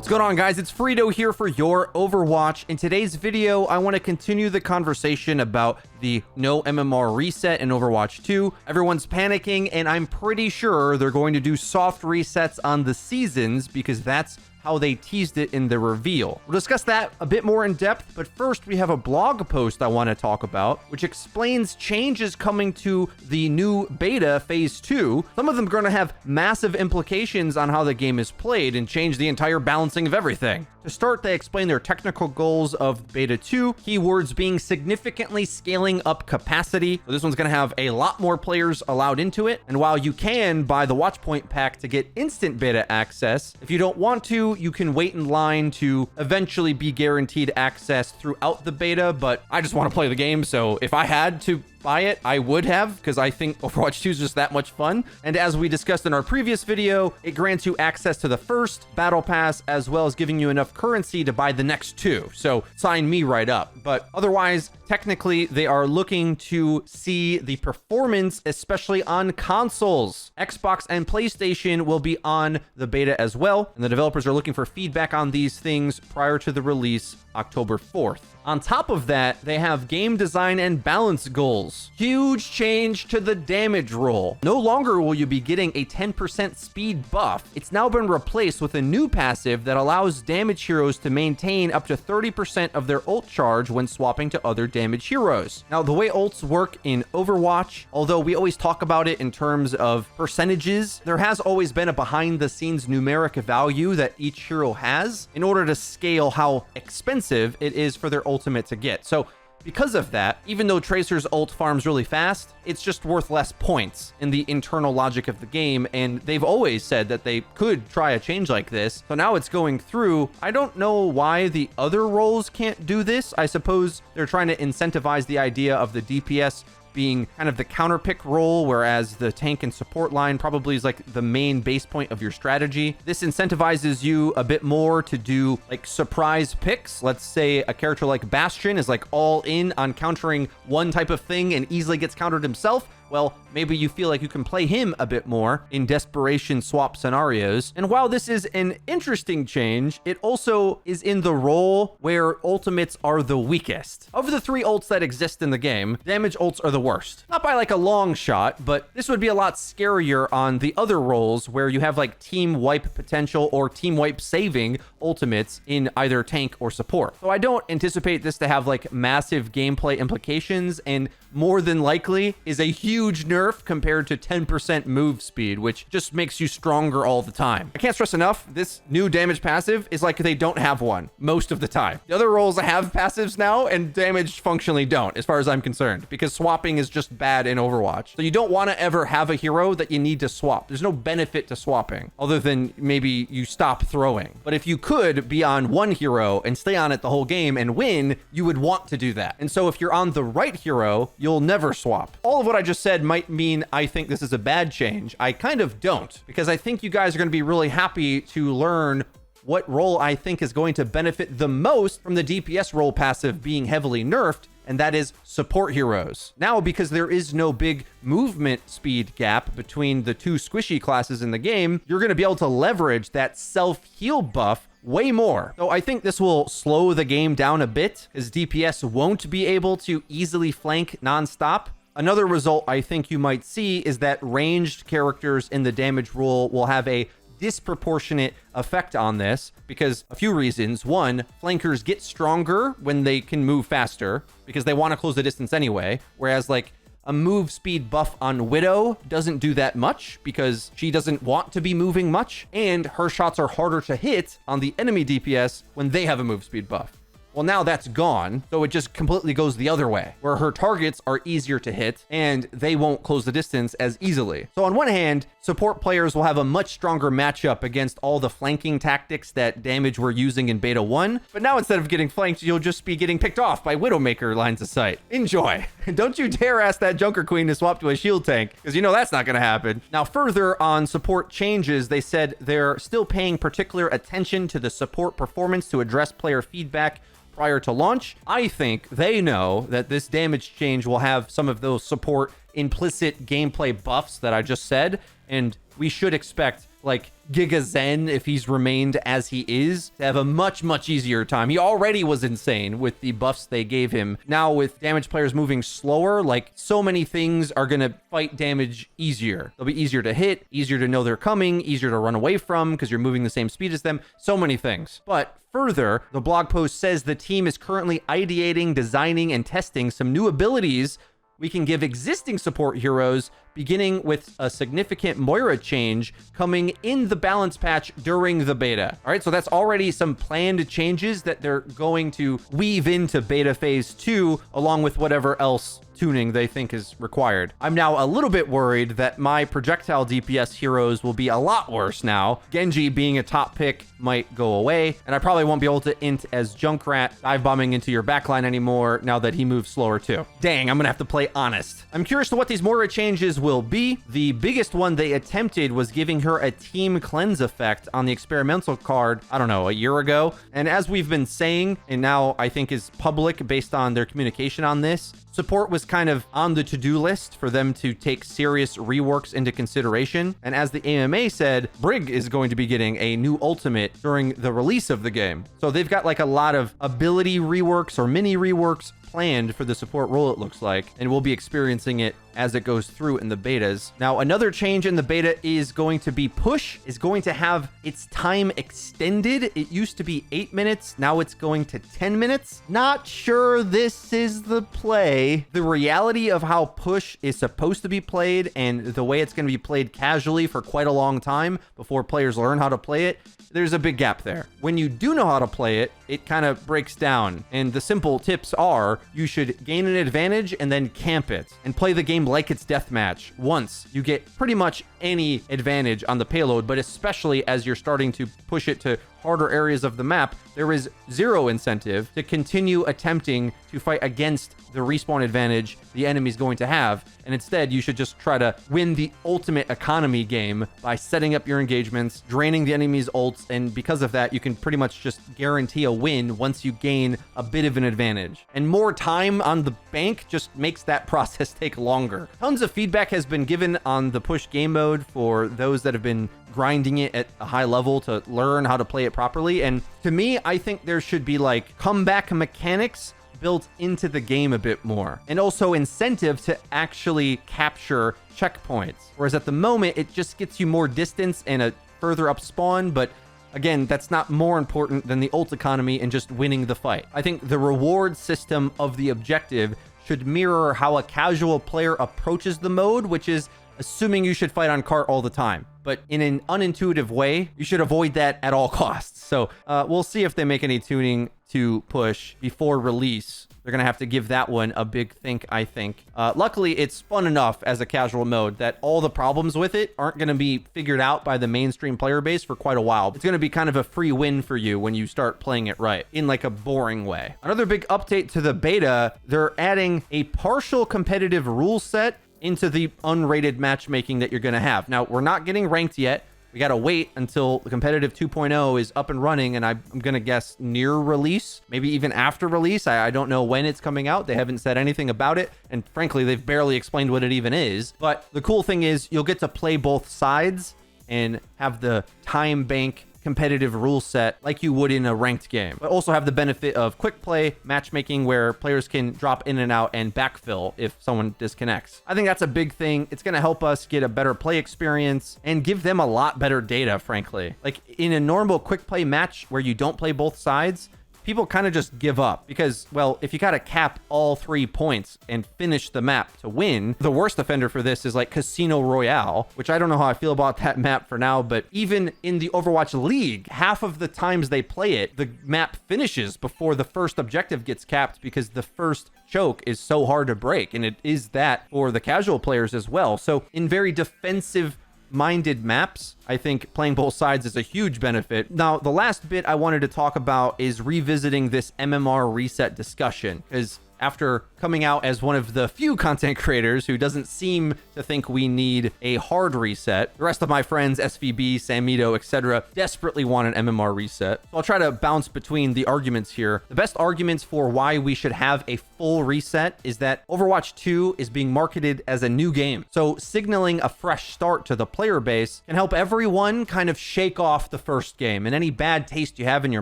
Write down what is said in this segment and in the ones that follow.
What's going on, guys? It's Frito here for your Overwatch. In today's video, I want to continue the conversation about the no MMR reset in Overwatch 2. Everyone's panicking, and I'm pretty sure they're going to do soft resets on the seasons because that's how they teased it in the reveal. We'll discuss that a bit more in depth, but first we have a blog post I want to talk about, which explains changes coming to the new beta phase 2. Some of them are going to have massive implications on how the game is played and change the entire balancing of everything. To start, they explain their technical goals of beta 2, keywords being significantly scaling up capacity. So this one's going to have a lot more players allowed into it. And while you can buy the Watchpoint pack to get instant beta access, if you don't want to, you can wait in line to eventually be guaranteed access throughout the beta. But I just want to play the game, so if I had to buy it, I would have, because I think Overwatch 2 is just that much fun. And as we discussed in our previous video, it grants you access to the first battle pass as well as giving you enough currency to buy the next two. So sign me right up. But otherwise, technically, they are looking to see the performance, especially on consoles. Xbox and PlayStation will be on the beta as well, and the developers are looking for feedback on these things prior to the release October 4th. On top of that, they have game design and balance goals. Huge change to the damage roll. No longer will you be getting a 10% speed buff. It's now been replaced with a new passive that allows damage heroes to maintain up to 30% of their ult charge when swapping to other damage heroes. Now, the way ults work in Overwatch, although we always talk about it in terms of percentages, there has always been a behind-the-scenes numeric value that each hero has in order to scale how expensive it is for their ultimate to get. So because of that, even though Tracer's ult farms really fast, it's just worth less points in the internal logic of the game, and they've always said that they could try a change like this. So now it's going through. I don't know why the other roles can't do this. I suppose they're trying to incentivize the idea of the DPS being kind of the counter pick role, whereas the tank and support line probably is like the main base point of your strategy. This incentivizes you a bit more to do like surprise picks. Let's say a character like Bastion is like all in on countering one type of thing and easily gets countered himself. Well, maybe you feel like you can play him a bit more in desperation swap scenarios. And while this is an interesting change, it also is in the role where ultimates are the weakest. Of the three ults that exist in the game, damage ults are the worst. Not by like a long shot, but this would be a lot scarier on the other roles where you have like team wipe potential or team wipe saving ultimates in either tank or support. So I don't anticipate this to have like massive gameplay implications, and more than likely is a huge nerf compared to 10% move speed, which just makes you stronger all the time. I can't stress enough, this new damage passive is like they don't have one most of the time. The other roles have passives now, and damage functionally don't, as far as I'm concerned, because swapping is just bad in Overwatch. So you don't want to ever have a hero that you need to swap. There's no benefit to swapping, other than maybe you stop throwing. But if you could be on one hero and stay on it the whole game and win, you would want to do that. And so if you're on the right hero, you'll never swap. All of what I just said might mean I think this is a bad change. I kind of don't, because I think you guys are going to be really happy to learn what role I think is going to benefit the most from the DPS role passive being heavily nerfed, and that is support heroes. Now, because there is no big movement speed gap between the two squishy classes in the game, you're going to be able to leverage that self-heal buff way more. So I think this will slow the game down a bit, as DPS won't be able to easily flank nonstop. Another result I think you might see is that ranged characters in the damage role will have a disproportionate effect on this because a few reasons. One, flankers get stronger when they can move faster because they want to close the distance anyway, whereas like a move speed buff on Widow doesn't do that much because she doesn't want to be moving much, and her shots are harder to hit on the enemy DPS when they have a move speed buff. Well, now that's gone, so it just completely goes the other way, where her targets are easier to hit and they won't close the distance as easily. So on one hand, support players will have a much stronger matchup against all the flanking tactics that Damage were using in Beta 1, but now instead of getting flanked, you'll just be getting picked off by Widowmaker lines of sight. Enjoy. Don't you dare ask that Junker Queen to swap to a shield tank, because you know that's not going to happen. Now, further on support changes, they said they're still paying particular attention to the support performance to address player feedback prior to launch. I think they know that this damage change will have some of those support implicit gameplay buffs that I just said, and we should expect like Giga Zen, if he's remained as he is, to have a much, much easier time. He already was insane with the buffs they gave him. Now with damage players moving slower, like so many things are going to fight damage easier. They'll be easier to hit, easier to know they're coming, easier to run away from because you're moving the same speed as them. So many things. But further, the blog post says the team is currently ideating, designing, and testing some new abilities we can give existing support heroes, beginning with a significant Moira change coming in the balance patch during the beta. All right, so that's already some planned changes that they're going to weave into beta phase 2, along with whatever else tuning they think is required. I'm now a little bit worried that my projectile DPS heroes will be a lot worse now. Genji being a top pick might go away, and I probably won't be able to int as Junkrat dive bombing into your backline anymore now that he moves slower too. Dang, I'm gonna have to play honest. I'm curious to what these Moira changes will be. The biggest one they attempted was giving her a team cleanse effect on the experimental card, I don't know, a year ago. And as we've been saying, and now I think is public based on their communication on this, support was kind of on the to-do list for them to take serious reworks into consideration. And as the AMA said, Brig is going to be getting a new ultimate during the release of the game. So they've got like a lot of ability reworks or mini reworks planned for the support role, it looks like, and we'll be experiencing it as it goes through in the betas. Now, another change in the beta is going to be push is going to have its time extended. It used to be 8 minutes. Now it's going to 10 minutes. Not sure this is the play. The reality of how push is supposed to be played and the way it's going to be played casually for quite a long time before players learn how to play it, there's a big gap there. When you do know how to play it, it kind of breaks down. And the simple tips are you should gain an advantage and then camp it and play the game like it's deathmatch. Once you get pretty much any advantage on the payload, but especially as you're starting to push it to harder areas of the map, there is zero incentive to continue attempting to fight against the respawn advantage the enemy's going to have. And instead, you should just try to win the ultimate economy game by setting up your engagements, draining the enemy's ults, and because of that, you can pretty much just guarantee a win once you gain a bit of an advantage. And more time on the bank just makes that process take longer. Tons of feedback has been given on the push game mode for those that have been grinding it at a high level to learn how to play it properly. And to me, I think there should be like comeback mechanics built into the game a bit more, and also incentive to actually capture checkpoints. Whereas at the moment, it just gets you more distance and a further up spawn, but again, that's not more important than the ult economy and just winning the fight. I think the reward system of the objective should mirror how a casual player approaches the mode, which is assuming you should fight on cart all the time. But in an unintuitive way, you should avoid that at all costs. So we'll see if they make any tuning to push before release. They're going to have to give that one a big think, I think. Luckily, it's fun enough as a casual mode that all the problems with it aren't going to be figured out by the mainstream player base for quite a while. It's going to be kind of a free win for you when you start playing it right, in like a boring way. Another big update to the beta, they're adding a partial competitive rule set into the unrated matchmaking that you're going to have. Now, we're not getting ranked yet. We got to wait until the competitive 2.0 is up and running, and I'm going to guess near release, maybe even after release. I don't know when it's coming out. They haven't said anything about it, and frankly, they've barely explained what it even is. But the cool thing is you'll get to play both sides and have the time bank competitive rule set like you would in a ranked game, but also have the benefit of quick play matchmaking where players can drop in and out and backfill if someone disconnects. I think that's a big thing. It's going to help us get a better play experience and give them a lot better data, frankly. Like in a normal quick play match where you don't play both sides, people kind of just give up because, well, if you got to cap all 3 points and finish the map to win, the worst offender for this is like Casino Royale, which I don't know how I feel about that map for now, but even in the Overwatch League, half of the times they play it, the map finishes before the first objective gets capped because the first choke is so hard to break, and it is that for the casual players as well. So in very defensive minded maps, I think playing both sides is a huge benefit. Now, the last bit I wanted to talk about is revisiting this MMR reset discussion, because after coming out as one of the few content creators who doesn't seem to think we need a hard reset. The rest of my friends, SVB, Samito, etc., desperately want an MMR reset. So I'll try to bounce between the arguments here. The best arguments for why we should have a full reset is that Overwatch 2 is being marketed as a new game. So signaling a fresh start to the player base can help everyone kind of shake off the first game and any bad taste you have in your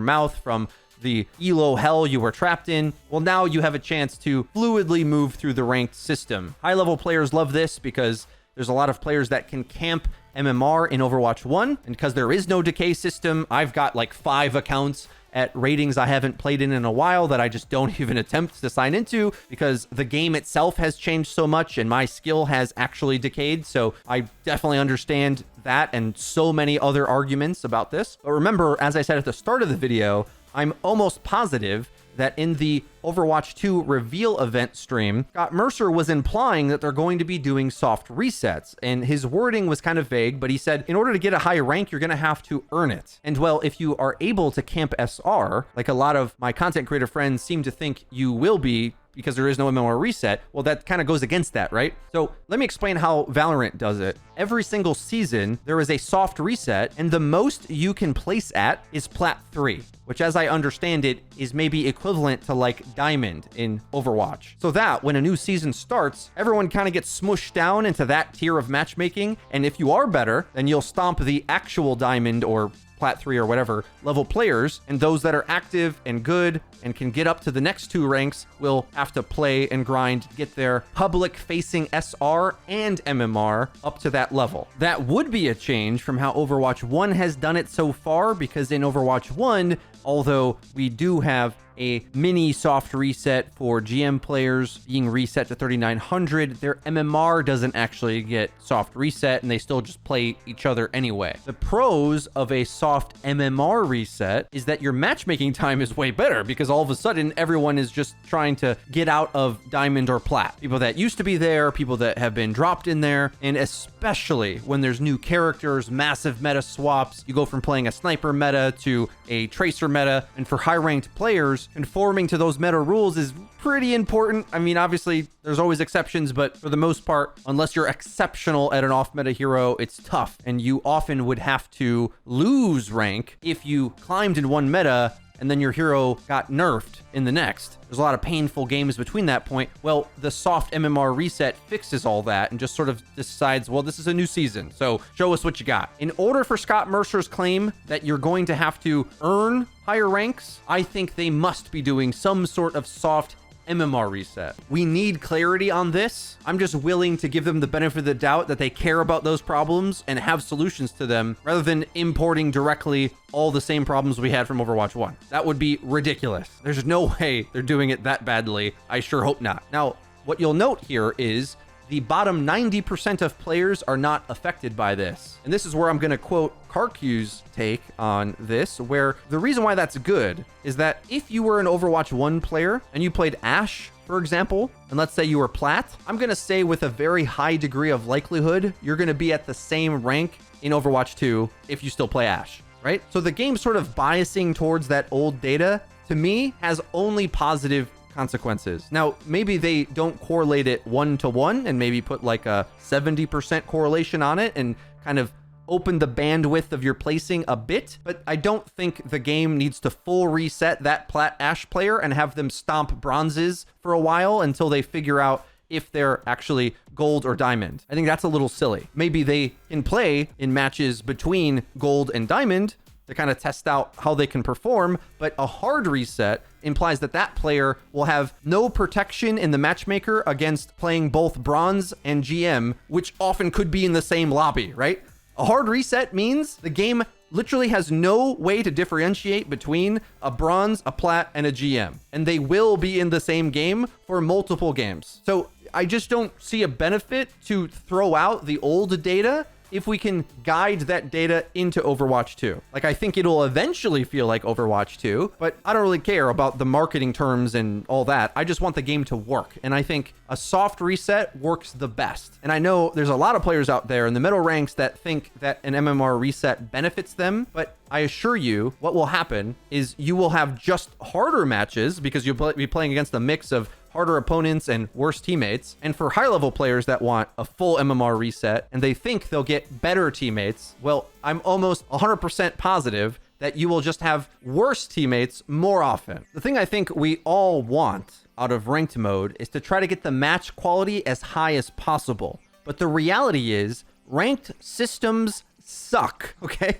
mouth from the elo hell you were trapped in. Well, now you have a chance to fluidly move through the ranked system. High-level players love this because there's a lot of players that can camp MMR in Overwatch 1, and because there is no decay system, I've got like 5 accounts at ratings I haven't played in a while that I just don't even attempt to sign into because the game itself has changed so much and my skill has actually decayed. So I definitely understand that and so many other arguments about this. But remember, as I said at the start of the video, I'm almost positive that in the Overwatch 2 reveal event stream, Scott Mercer was implying that they're going to be doing soft resets. And his wording was kind of vague, but he said, in order to get a high rank, you're going to have to earn it. And well, if you are able to camp SR, like a lot of my content creator friends seem to think you will be, because there is no MMR reset, well, that kind of goes against that, right? So let me explain how Valorant does it. Every single season, there is a soft reset, and the most you can place at is Plat 3, which as I understand it, is maybe equivalent to like Diamond in Overwatch. So that when a new season starts, everyone kind of gets smushed down into that tier of matchmaking, and if you are better, then you'll stomp the actual Diamond or Plat 3 or whatever level players, and those that are active and good and can get up to the next 2 ranks will have to play and grind to get their public facing SR and MMR up to that level. That would be a change from how Overwatch 1 has done it so far, because in Overwatch 1, although we do have a mini soft reset for GM players being reset to 3900, their MMR doesn't actually get soft reset and they still just play each other anyway. The pros of a soft MMR reset is that your matchmaking time is way better because all of a sudden everyone is just trying to get out of Diamond or Plat. People that used to be there, people that have been dropped in there, and especially when there's new characters, massive meta swaps, you go from playing a sniper meta to a tracer meta, and for high ranked players, conforming to those meta rules is pretty important. I mean, obviously, there's always exceptions, but for the most part, unless you're exceptional at an off-meta hero, it's tough, and you often would have to lose rank if you climbed in one meta and then your hero got nerfed in the next. There's a lot of painful games between that point. Well, the soft MMR reset fixes all that and just sort of decides, well, this is a new season, so show us what you got. In order for Scott Mercer's claim that you're going to have to earn higher ranks, I think they must be doing some sort of soft MMR reset. We need clarity on this. I'm just willing to give them the benefit of the doubt that they care about those problems and have solutions to them rather than importing directly all the same problems we had from Overwatch 1. That would be ridiculous. There's no way they're doing it that badly. I sure hope not. Now, what you'll note here is the bottom 90% of players are not affected by this. And this is where I'm going to quote Karku's take on this, where the reason why that's good is that if you were an Overwatch 1 player and you played Ashe, for example, and let's say you were Plat, I'm going to say with a very high degree of likelihood, you're going to be at the same rank in Overwatch 2 if you still play Ashe, right? So the game sort of biasing towards that old data, to me, has only positive consequences. Now, maybe they don't correlate it 1-to-1 and maybe put like a 70% correlation on it and kind of open the bandwidth of your placing a bit, but I don't think the game needs to full reset that Plat Ashe player and have them stomp bronzes for a while until they figure out if they're actually gold or diamond. I think that's a little silly. Maybe they can play in matches between gold and diamond to kind of test out how they can perform, but a hard reset implies that that player will have no protection in the matchmaker against playing both bronze and GM, which often could be in the same lobby, right? A hard reset means the game literally has no way to differentiate between a bronze, a plat, and a GM, and they will be in the same game for multiple games. So I just don't see a benefit to throw out the old data if we can guide that data into Overwatch 2. Like, I think it'll eventually feel like Overwatch 2, but I don't really care about the marketing terms and all that. I just want the game to work. And I think a soft reset works the best. And I know there's a lot of players out there in the middle ranks that think that an MMR reset benefits them, but I assure you what will happen is you will have just harder matches because you'll be playing against a mix of harder opponents and worse teammates. And for higher level players that want a full MMR reset and they think they'll get better teammates, well, I'm almost 100% positive that you will just have worse teammates more often. The thing I think we all want out of ranked mode is to try to get the match quality as high as possible. But the reality is, ranked systems suck, okay?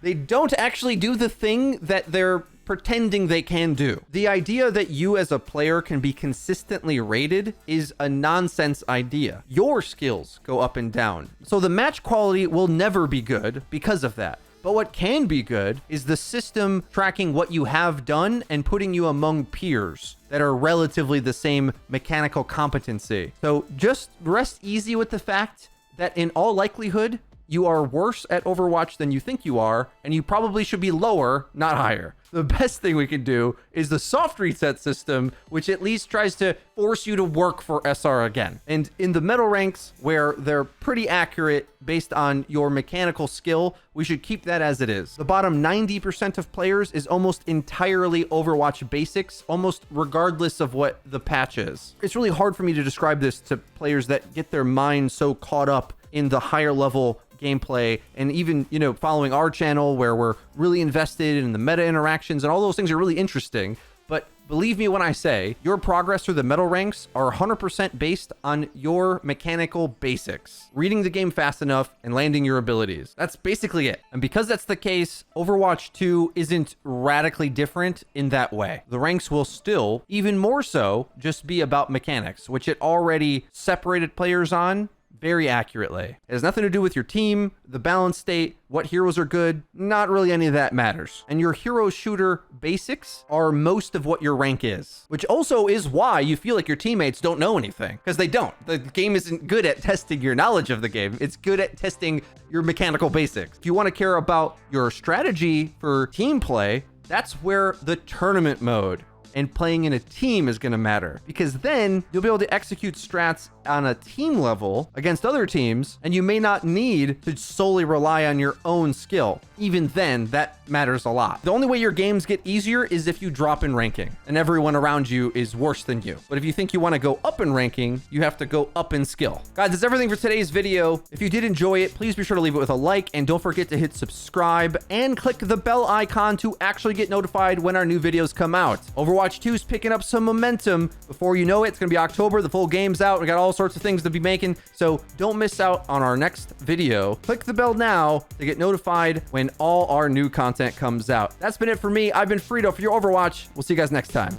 They don't actually do the thing that they're pretending they can do. The idea that you as a player can be consistently rated is a nonsense idea. Your skills go up and down. So the match quality will never be good because of that. But what can be good is the system tracking what you have done and putting you among peers that are relatively the same mechanical competency. So just rest easy with the fact that in all likelihood, you are worse at Overwatch than you think you are, and you probably should be lower, not higher. The best thing we can do is the soft reset system, which at least tries to force you to work for SR again. And in the medal ranks, where they're pretty accurate based on your mechanical skill, we should keep that as it is. The bottom 90% of players is almost entirely Overwatch basics, almost regardless of what the patch is. It's really hard for me to describe this to players that get their mind so caught up in the higher level gameplay, and even, you know, following our channel where we're really invested in the meta interactions, and all those things are really interesting. But believe me when I say your progress through the medal ranks are 100% based on your mechanical basics, reading the game fast enough and landing your abilities. That's basically it. And because that's the case, Overwatch 2 isn't radically different in that way. The ranks will still, even more so, just be about mechanics, which it already separated players on very accurately. It has nothing to do with your team, the balance state, what heroes are good. Not really any of that matters. And your hero shooter basics are most of what your rank is, which also is why you feel like your teammates don't know anything, because they don't. The game isn't good at testing your knowledge of the game. It's good at testing your mechanical basics. If you want to care about your strategy for team play, that's where the tournament mode and playing in a team is going to matter, because then you'll be able to execute strats on a team level against other teams, and you may not need to solely rely on your own skill. Even then, that matters a lot. The only way your games get easier is if you drop in ranking and everyone around you is worse than you. But if you think you want to go up in ranking, you have to go up in skill. Guys, that's everything for today's video. If you did enjoy it, please be sure to leave it with a like, and don't forget to hit subscribe and click the bell icon to actually get notified when our new videos come out. Overwatch 2 is picking up some momentum. Before you know it, it's going to be October. The full game's out. We got all sorts of things to be making, so don't miss out on our next video. Click the bell now to get notified when all our new content comes out. That's been it for me. I've been Frito for your Overwatch. We'll see you guys next time.